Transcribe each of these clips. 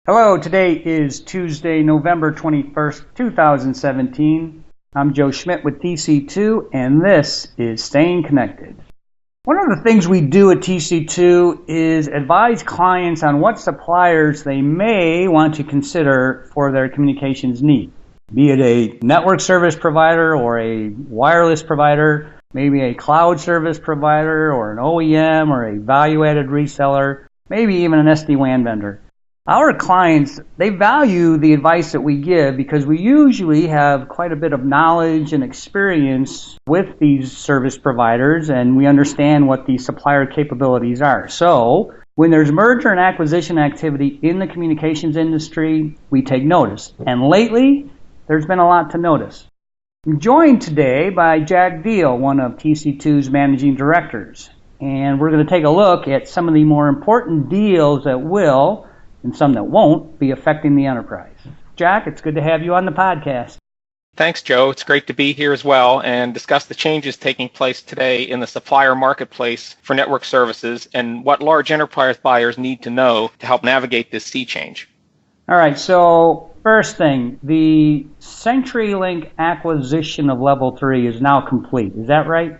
Hello, today is Tuesday, November 21st, 2017. I'm Joe Schmidt with TC2, and this is Staying Connected. One of the things we do at TC2 is advise clients on what suppliers they may want to consider for their communications need. Be it a network service provider or a wireless provider, maybe a cloud service provider or an OEM or a value-added reseller, maybe even an SD-WAN vendor. Our clients, they value the advice that we give because we usually have quite a bit of knowledge and experience with these service providers, and we understand what the supplier capabilities are. So when there's merger and acquisition activity in the communications industry, we take notice. And lately, there's been a lot to notice. I'm joined today by Jack Deal, one of TC2's Managing Directors. And we're going to take a look at some of the more important deals that will, and some that won't, be affecting the enterprise. Jack, it's good to have you on the podcast. Thanks, Joe. It's great to be here as well and discuss the changes taking place today in the supplier marketplace for network services and what large enterprise buyers need to know to help navigate this sea change. All right, so first thing, the CenturyLink acquisition of Level 3 is now complete. Is that right?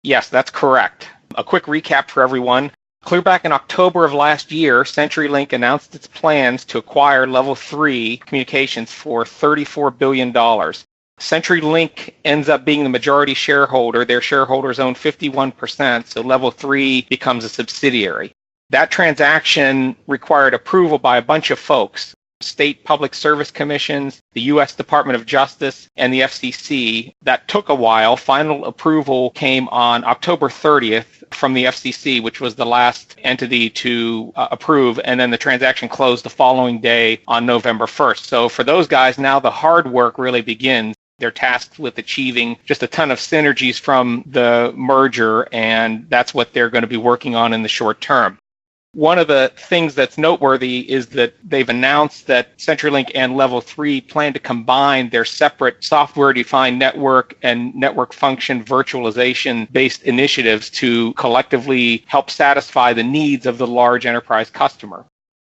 Yes, that's correct. A quick recap for everyone. Clear back in October of last year, CenturyLink announced its plans to acquire Level 3 Communications for $34 billion. CenturyLink ends up being the majority shareholder. Their shareholders own 51%, so Level 3 becomes a subsidiary. That transaction required approval by a bunch of folks: state public service commissions, the U.S. Department of Justice, and the FCC. That took a while. Final approval came on October 30th from the FCC, which was the last entity to approve, and then the transaction closed the following day on November 1st. So for those guys, now the hard work really begins. They're tasked with achieving just a ton of synergies from the merger, and that's what they're going to be working on in the short term. One of the things that's noteworthy is that they've announced that CenturyLink and Level 3 plan to combine their separate software-defined network and network function virtualization-based initiatives to collectively help satisfy the needs of the large enterprise customer.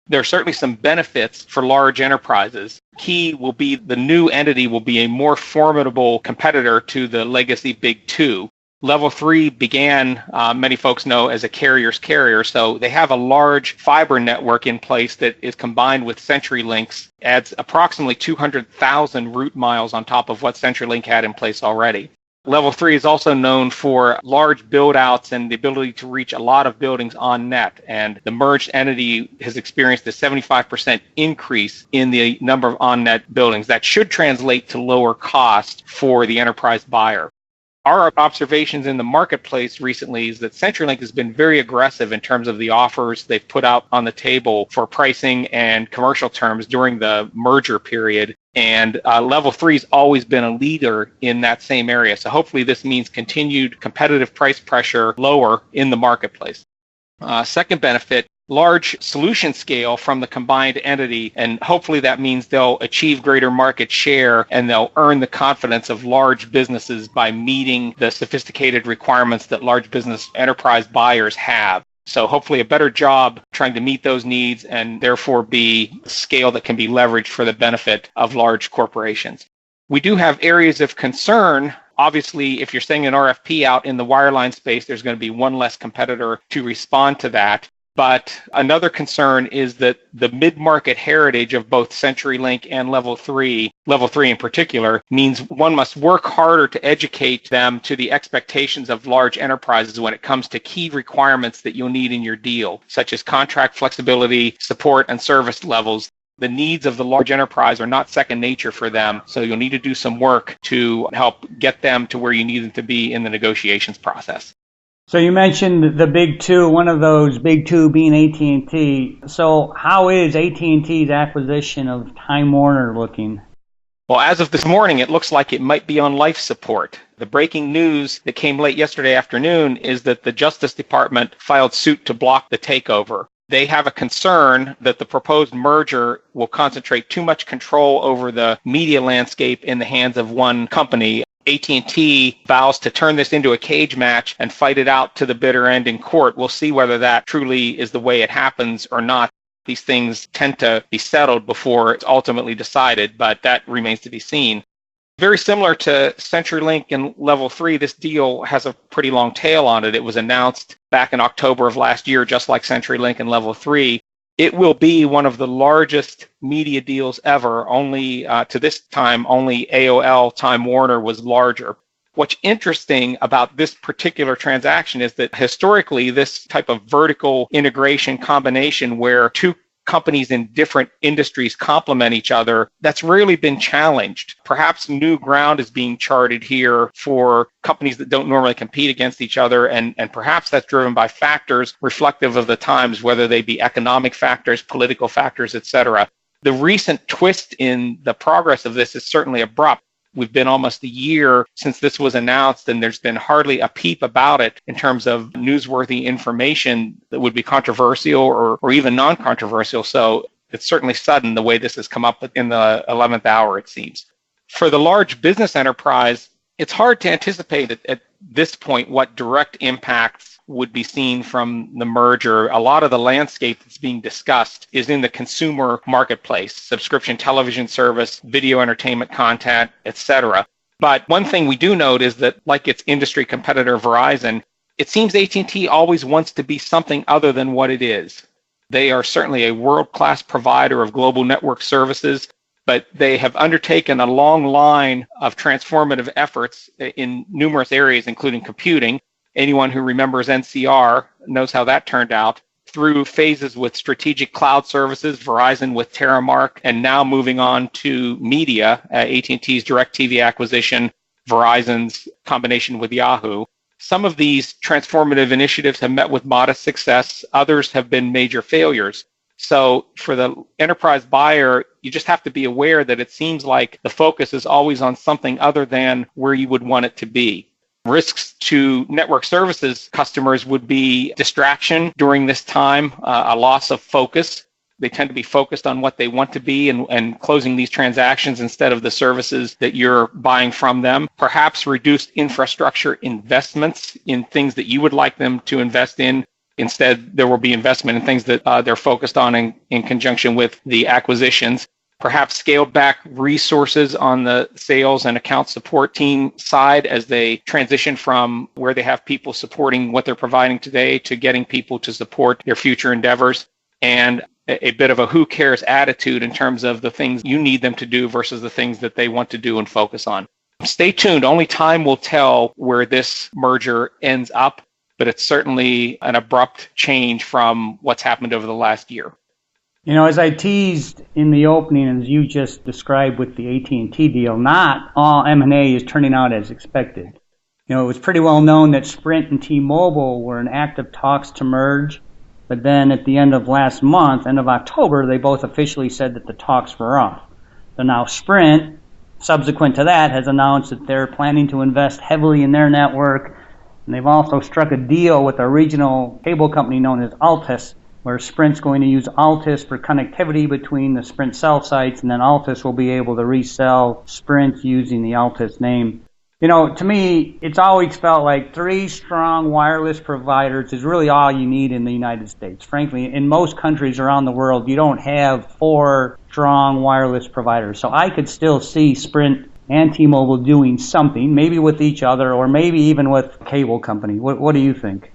There are certainly some benefits for large enterprises. Key will be the new entity will be a more formidable competitor to the legacy Big Two. Level 3 began, many folks know, as a carrier's carrier, so they have a large fiber network in place that is combined with CenturyLink's, adds approximately 200,000 route miles on top of what CenturyLink had in place already. Level 3 is also known for large build-outs and the ability to reach a lot of buildings on net, and the merged entity has experienced a 75% increase in the number of on-net buildings. That should translate to lower cost for the enterprise buyer. Our observations in the marketplace recently is that CenturyLink has been very aggressive in terms of the offers they've put out on the table for pricing and commercial terms during the merger period. And Level 3 has always been a leader in that same area. So hopefully this means continued competitive price pressure lower in the marketplace. Second benefit, large solution scale from the combined entity, and hopefully that means they'll achieve greater market share and they'll earn the confidence of large businesses by meeting the sophisticated requirements that large business enterprise buyers have. So hopefully a better job trying to meet those needs and therefore be scale that can be leveraged for the benefit of large corporations. We do have areas of concern. Obviously, if you're sending an RFP out in the wireline space, there's going to be one less competitor to respond to that. But another concern is that the mid-market heritage of both CenturyLink and Level 3 in particular, means one must work harder to educate them to the expectations of large enterprises when it comes to key requirements that you'll need in your deal, such as contract flexibility, support, and service levels. The needs of the large enterprise are not second nature for them, so you'll need to do some work to help get them to where you need them to be in the negotiations process. So you mentioned the Big Two, one of those Big Two being AT&T. So how is AT&T's acquisition of Time Warner looking? Well, as of this morning, it looks like it might be on life support. The breaking news that came late yesterday afternoon is that the Justice Department filed suit to block the takeover. They have a concern that the proposed merger will concentrate too much control over the media landscape in the hands of one company. AT&T vows to turn this into a cage match and fight it out to the bitter end in court. We'll see whether that truly is the way it happens or not. These things tend to be settled before it's ultimately decided, but that remains to be seen. Very similar to CenturyLink and Level 3, this deal has a pretty long tail on it. It was announced back in October of last year, just like CenturyLink and Level 3. It will be one of the largest media deals ever. Only to this time, only AOL Time Warner was larger. What's interesting about this particular transaction is that historically, this type of vertical integration combination where two companies in different industries complement each other, that's really been challenged. Perhaps new ground is being charted here for companies that don't normally compete against each other, and perhaps that's driven by factors reflective of the times, whether they be economic factors, political factors, etc. The recent twist in the progress of this is certainly abrupt. We've been almost a year since this was announced, and there's been hardly a peep about it in terms of newsworthy information that would be controversial or even non-controversial. So it's certainly sudden the way this has come up in the 11th hour, it seems. For the large business enterprise, it's hard to anticipate at this point what direct impacts would be seen from the merger. A lot of the landscape that's being discussed is in the consumer marketplace, subscription television service, video entertainment content, etc. But one thing we do note is that, like its industry competitor Verizon, it seems AT&T always wants to be something other than what it is. They are certainly a world-class provider of global network services, but they have undertaken a long line of transformative efforts in numerous areas, including computing. Anyone who remembers NCR knows how that turned out, through phases with strategic cloud services, Verizon with Terramark, and now moving on to media, AT&T's DirecTV acquisition, Verizon's combination with Yahoo. Some of these transformative initiatives have met with modest success. Others have been major failures. So for the enterprise buyer, you just have to be aware that it seems like the focus is always on something other than where you would want it to be. Risks to network services customers would be distraction during this time, a loss of focus. They tend to be focused on what they want to be and closing these transactions instead of the services that you're buying from them. Perhaps reduced infrastructure investments in things that you would like them to invest in. Instead, there will be investment in things that they're focused on in conjunction with the acquisitions. Perhaps scaled back resources on the sales and account support team side as they transition from where they have people supporting what they're providing today to getting people to support their future endeavors, and a bit of a who cares attitude in terms of the things you need them to do versus the things that they want to do and focus on. Stay tuned. Only time will tell where this merger ends up, but it's certainly an abrupt change from what's happened over the last year. You know, as I teased in the opening, and as you just described with the AT&T deal, not all M&A is turning out as expected. You know, it was pretty well known that Sprint and T-Mobile were in active talks to merge, but then at the end of last month, end of October, they both officially said that the talks were off. So now Sprint, subsequent to that, has announced that they're planning to invest heavily in their network, and they've also struck a deal with a regional cable company known as Altus, where Sprint's going to use Altus for connectivity between the Sprint cell sites, and then Altus will be able to resell Sprint using the Altus name. You know, to me, it's always felt like 3 strong wireless providers is really all you need in the United States. Frankly, in most countries around the world, you don't have 4 strong wireless providers. So I could still see Sprint and T-Mobile doing something, maybe with each other or maybe even with a cable company. What do you think?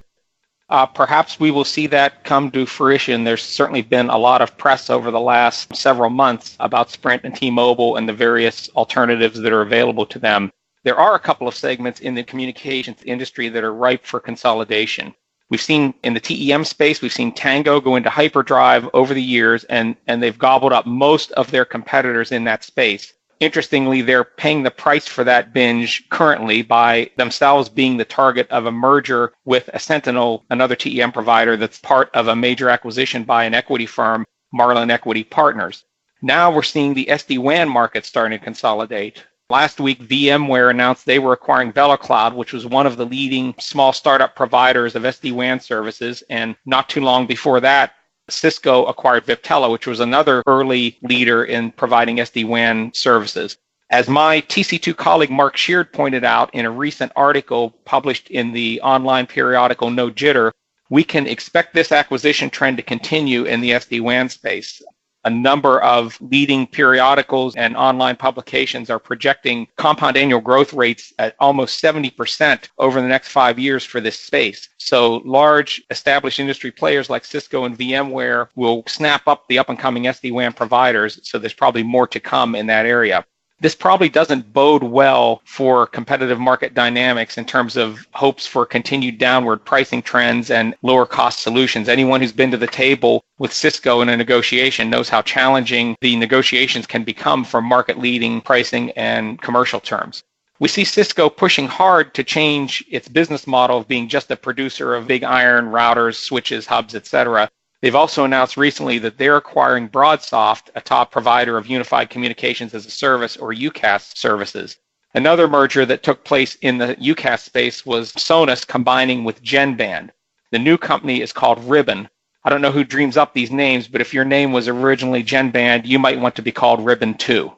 Perhaps we will see that come to fruition. There's certainly been a lot of press over the last several months about Sprint and T-Mobile and the various alternatives that are available to them. There are a couple of segments in the communications industry that are ripe for consolidation. We've seen in the TEM space, we've seen Tango go into hyperdrive over the years, and they've gobbled up most of their competitors in that space. Interestingly, they're paying the price for that binge currently by themselves being the target of a merger with a Sentinel, another TEM provider that's part of a major acquisition by an equity firm, Marlin Equity Partners. Now we're seeing the SD-WAN market starting to consolidate. Last week, VMware announced they were acquiring VeloCloud, which was one of the leading small startup providers of SD-WAN services. And not too long before that, Cisco acquired Viptela, which was another early leader in providing SD-WAN services. As my TC2 colleague Mark Sheard pointed out in a recent article published in the online periodical No Jitter, we can expect this acquisition trend to continue in the SD-WAN space. A number of leading periodicals and online publications are projecting compound annual growth rates at almost 70% over the next 5 years for this space. So large established industry players like Cisco and VMware will snap up the up-and-coming SD-WAN providers, so there's probably more to come in that area. This probably doesn't bode well for competitive market dynamics in terms of hopes for continued downward pricing trends and lower cost solutions. Anyone who's been to the table with Cisco in a negotiation knows how challenging the negotiations can become for market leading pricing and commercial terms. We see Cisco pushing hard to change its business model of being just a producer of big iron routers, switches, hubs, etc. They've also announced recently that they're acquiring BroadSoft, a top provider of unified communications as a service or UCaaS services. Another merger that took place in the UCaaS space was Sonos combining with Genband. The new company is called Ribbon. I don't know who dreams up these names, but if your name was originally Genband, you might want to be called Ribbon too.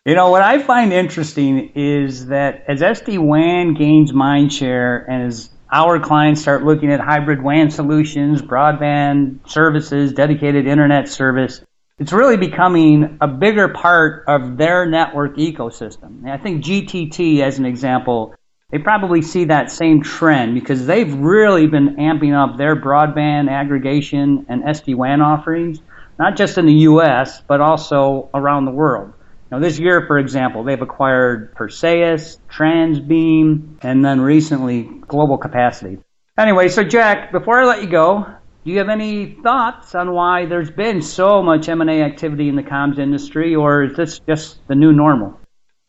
You know, what I find interesting is that as SD-WAN gains mindshare and as our clients start looking at hybrid WAN solutions, broadband services, dedicated internet service, it's really becoming a bigger part of their network ecosystem. And I think GTT, as an example, they probably see that same trend because they've really been amping up their broadband aggregation and SD-WAN offerings, not just in the U.S., but also around the world. Now, this year, for example, they've acquired Perseus, Transbeam, and then recently Global Capacity. Anyway, so Jack, before I let you go, do you have any thoughts on why there's been so much M&A activity in the comms industry, or is this just the new normal?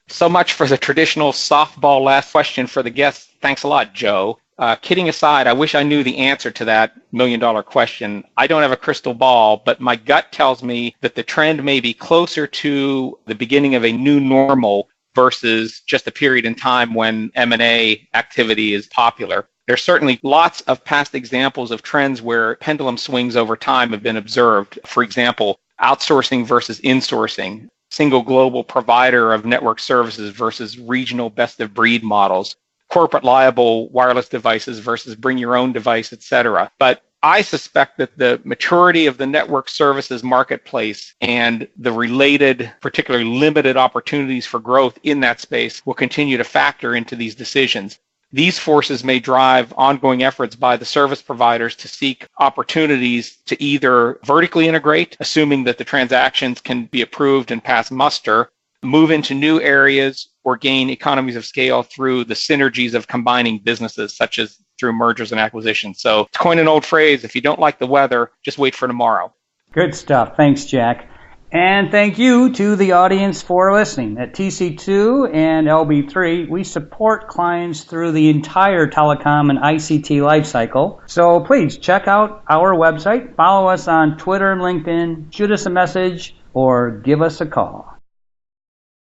So much for the traditional softball last question for the guests. Thanks a lot, Joe. Kidding aside, I wish I knew the answer to that million-dollar question. I don't have a crystal ball, but my gut tells me that the trend may be closer to the beginning of a new normal versus just a period in time when M&A activity is popular. There's certainly lots of past examples of trends where pendulum swings over time have been observed. For example, outsourcing versus insourcing, single global provider of network services versus regional best-of-breed models, corporate liable wireless devices versus bring your own device, etc. But I suspect that the maturity of the network services marketplace and the related, particularly limited opportunities for growth in that space will continue to factor into these decisions. These forces may drive ongoing efforts by the service providers to seek opportunities to either vertically integrate, assuming that the transactions can be approved and pass muster, move into new areas, or gain economies of scale through the synergies of combining businesses, such as through mergers and acquisitions. So to coin an old phrase, if you don't like the weather, just wait for tomorrow. Good stuff. Thanks, Jack. And thank you to the audience for listening. At TC2 and LB3, we support clients through the entire telecom and ICT lifecycle. So please check out our website, follow us on Twitter and LinkedIn, shoot us a message, or give us a call.